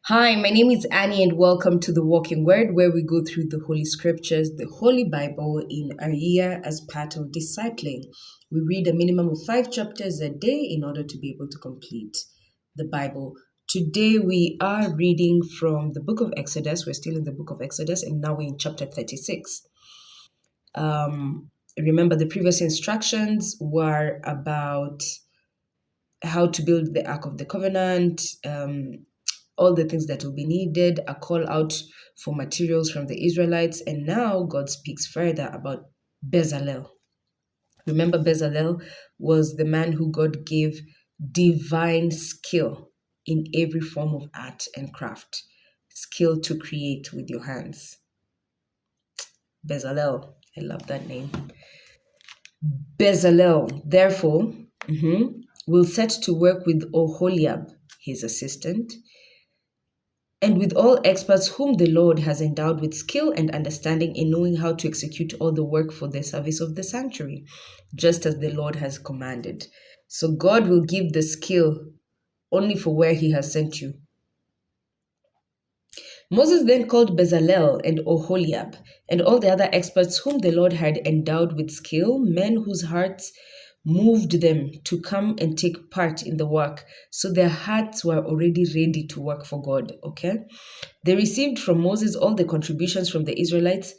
Hi, my name is Annie, and welcome to the Walking Word, where we go through the Holy Scriptures, the Holy Bible, in a year as part of discipling. We read a minimum of 5 chapters a day in order to be able to complete the Bible. Today we are reading from the book of Exodus. We're still in the book of Exodus, and now we're in chapter 36. Remember, the previous instructions were about how to build the Ark of the Covenant, all the things that will be needed, a call out for materials from the Israelites. And now God speaks further about Bezalel. Remember, Bezalel was the man who God gave divine skill in every form of art and craft, skill to create with your hands. Bezalel, I love that name. Bezalel, therefore, will set to work with Oholiab, his assistant, and with all experts whom the Lord has endowed with skill and understanding in knowing how to execute all the work for the service of the sanctuary, just as the Lord has commanded. So God will give the skill only for where he has sent you. Moses then called Bezalel and Oholiab and all the other experts whom the Lord had endowed with skill, men whose hearts moved them to come and take part in the work. So their hearts were already ready to work for God, okay? They received from Moses all the contributions from the Israelites,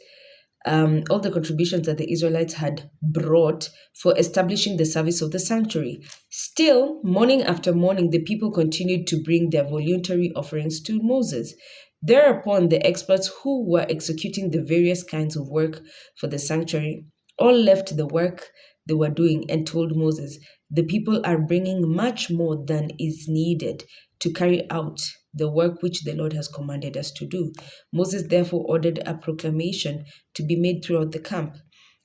all the contributions that the Israelites had brought for establishing the service of the sanctuary. Still, morning after morning, the people continued to bring their voluntary offerings to Moses. Thereupon, the experts who were executing the various kinds of work for the sanctuary all left the work they were doing and told Moses, "The people are bringing much more than is needed to carry out the work which the Lord has commanded us to do." Moses therefore ordered a proclamation to be made throughout the camp.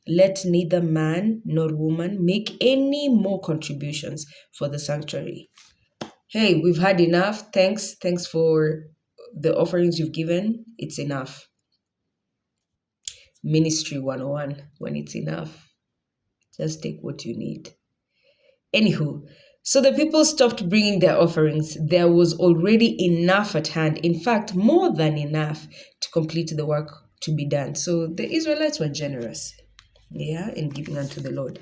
"Let neither man nor woman make any more contributions for the sanctuary." Hey, we've had enough. Thanks for the offerings you've given. It's enough. Ministry 101. When it's enough, just take what you need. Anywho, so the people stopped bringing their offerings. There was already enough at hand. In fact, more than enough to complete the work to be done. So the Israelites were generous, in giving unto the Lord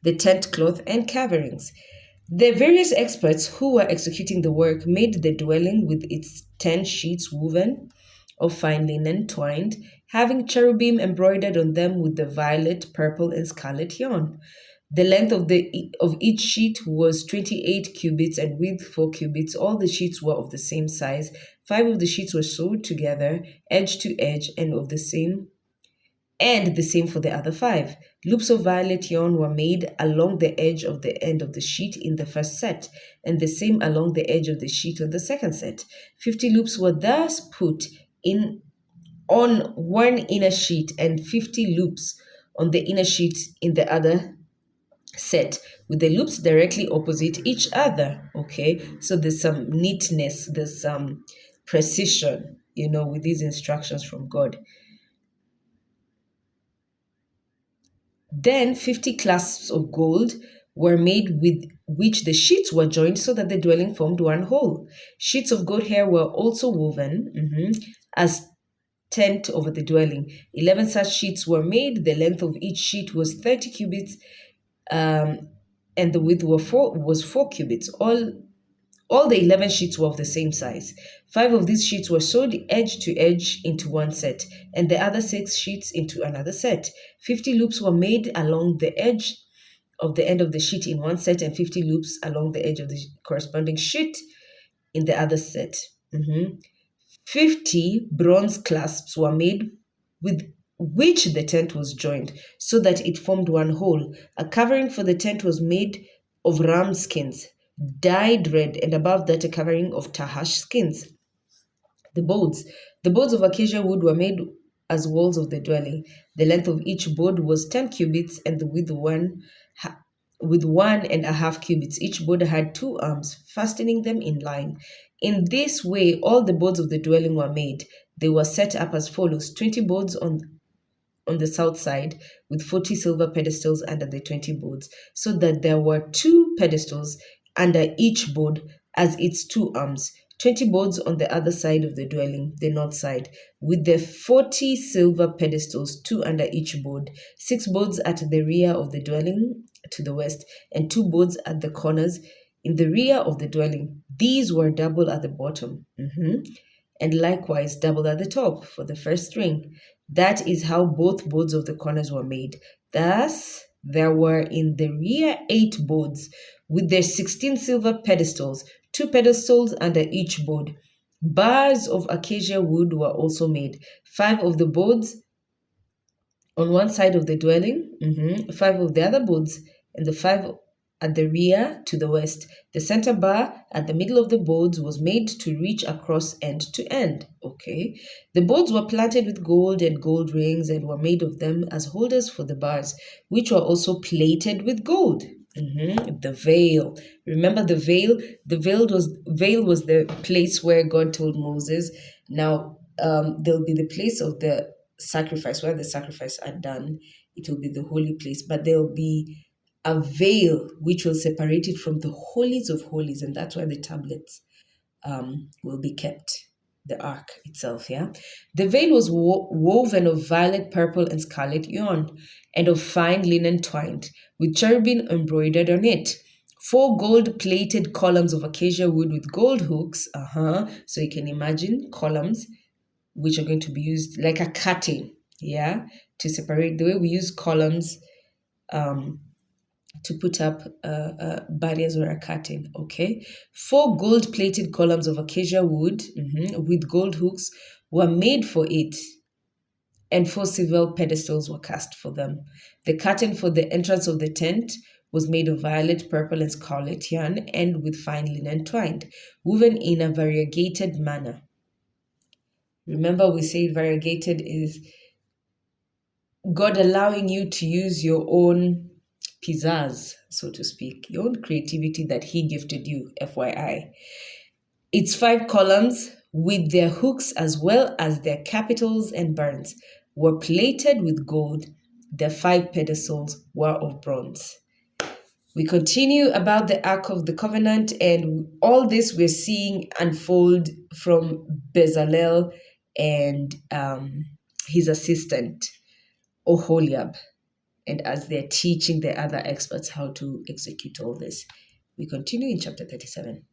the tent cloth and coverings. The various experts who were executing the work made the dwelling with its 10 sheets woven of fine linen twined, having cherubim embroidered on them with the violet, purple, and scarlet yarn. The length of each sheet was 28 cubits and width 4 cubits. All the sheets were of the same size. 5 of the sheets were sewed together, edge to edge, and the same for the other 5. Loops of violet yarn were made along the edge of the end of the sheet in the first set, and the same along the edge of the sheet on the second set. 50 loops were thus put in on one inner sheet, and 50 loops on the inner sheet in the other set, with the loops directly opposite each other. Okay, so there's some neatness, there's some precision, with these instructions from God. Then 50 clasps of gold were made with which the sheets were joined so that the dwelling formed one whole. Sheets of goat hair were also woven as tent over the dwelling. 11 such sheets were made. The length of each sheet was 30 cubits, and the width was 4 cubits. All the 11 sheets were of the same size. 5 of these sheets were sewed edge to edge into one set, and the other 6 sheets into another set. 50 loops were made along the edge of the end of the sheet in one set, and 50 loops along the edge of the corresponding sheet in the other set. 50 bronze clasps were made with which the tent was joined, so that it formed one whole. A covering for the tent was made of ram skins, dyed red, and above that a covering of tahash skins. The boards of acacia wood were made as walls of the dwelling. The length of each board was 10 cubits, and the width with 1.5 cubits. Each board had 2 arms, fastening them in line. In this way, all the boards of the dwelling were made. They were set up as follows: 20 boards on the south side, with 40 silver pedestals under the 20 boards, so that there were 2 pedestals under each board as its 2 arms. 20 boards on the other side of the dwelling, the north side, with the 40 silver pedestals, 2 under each board, 6 boards at the rear of the dwelling to the west, and 2 boards at the corners in the rear of the dwelling. These were double at the bottom, and likewise double at the top for the first ring. That is how both boards of the corners were made. Thus, there were in the rear 8 boards with their 16 silver pedestals, 2 pedestals under each board. Bars of acacia wood were also made. 5 of the boards on one side of the dwelling, 5 of the other boards, and the 5 at the rear to the west. The center bar at the middle of the boards was made to reach across end to end. Okay. The boards were planted with gold and gold rings and were made of them as holders for the bars, which were also plated with gold. The veil. Remember the veil? The veil was the place where God told Moses, now there'll be the place of the sacrifice, where the sacrifice are done. It will be the holy place, but there'll be a veil which will separate it from the holies of holies, and that's where the tablets will be kept, the ark itself. Yeah, the veil was woven of violet, purple, and scarlet yarn, and of fine linen twined, with cherubim embroidered on it. 4 gold-plated columns of acacia wood with gold hooks. So you can imagine columns which are going to be used like a curtain, yeah, to separate, the way we use columns to put up barriers or a curtain. Okay, 4 gold-plated columns of acacia wood with gold hooks were made for it, and 4 silver pedestals were cast for them. The curtain for the entrance of the tent was made of violet, purple, and scarlet yarn, and with fine linen twined, woven in a variegated manner. Remember, we said variegated is God allowing you to use your own pizzazz, so to speak, your own creativity that He gifted you, FYI. Its 5 columns, with their hooks as well as their capitals and burns, were plated with gold. The 5 pedestals were of bronze. We continue about the Ark of the Covenant, and all this we're seeing unfold from Bezalel and his assistant, Oholiab, and as they're teaching the other experts how to execute all this. We continue in chapter 37.